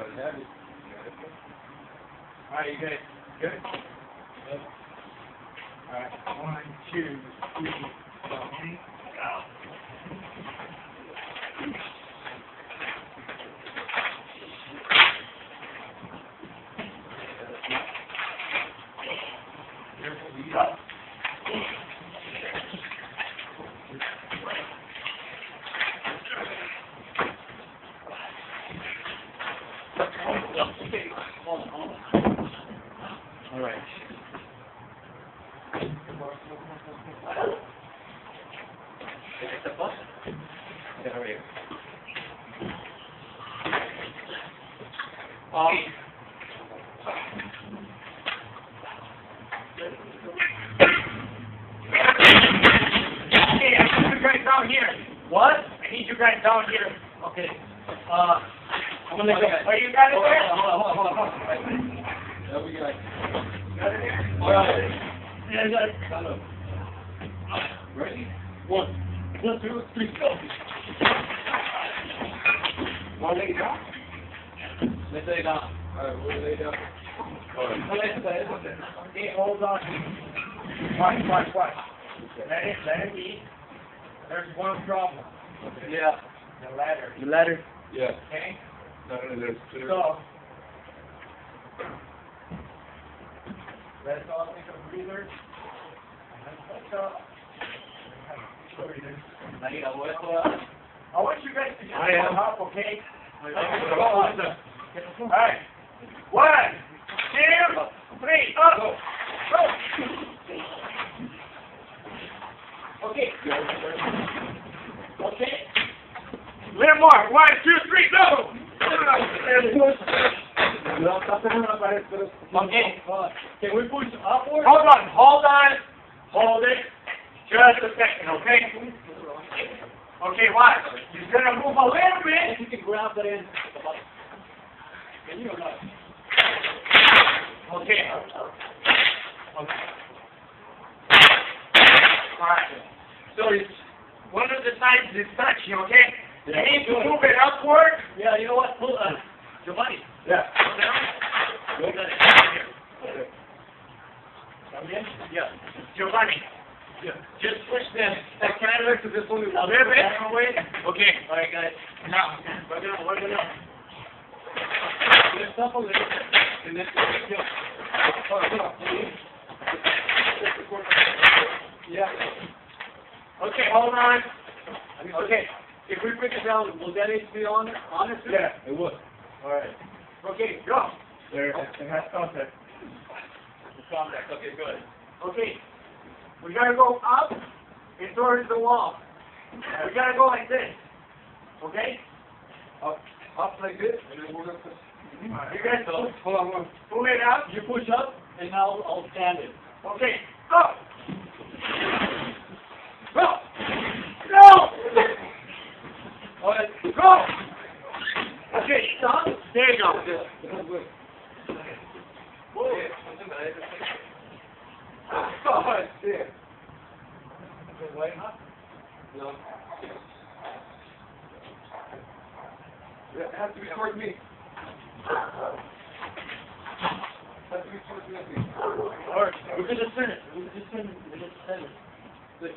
Alright, you guys good? Alright, 1, 2, 3, go. Go. All right. It's a bus. Yeah, right here. Hey, I need you guys down here. What? I need you guys down here. Okay. I'm gonna go. Are you guys there? Hold on. There we go. Got it here? All right. Yeah, I got it. Stand up. Ready? 1, 2, 3, go. Want to lay down? Let's lay down. All right, we'll lay down. All right. Okay, hold on. Watch. Let it be. There's one problem. Yeah. The ladder. The ladder? Yeah. Okay? No, there's two. So, let's all take a breather. Let's up. I want you guys to just come up, okay? Alright. 1, 2, 3, up! Go! Okay. Okay. Little more. 1, 2, 3, go! Okay. Can we push upward? Hold on. Hold it. Just a second, okay? Okay, watch. You're gonna move a little bit. You can grab that in. Can you or not? Okay. Alright. So it's one of the sides is touching, okay? You need to move it upward. Yeah, you know what? Pull, Giovanni. Yeah. Pull down. Good. Here. Come in? Yeah. Giovanni. Yeah. Just push that canter to this one a little bit. Okay. All right, guys. Now, we're gonna. Lift up a little, and then go. All right, come on. Yeah. Okay, hold on. Okay. If we break it down, will that be on it? Yeah, it would. All right. Okay, go. There. It has contact. Contact. Okay, good. Okay. We gotta go up and towards the wall. We gotta go like this. Okay? Up like this, and then we're gonna push. You guys Hold on. pull it up. You push up, and now I'll stand it. Okay, go! Go! Go! All right. Go! Okay, stop. There you go. Oh, yeah. Wait, huh? No. It has to be towards me. Has to be towards me. All right, we can just finish. We can just finish. Good.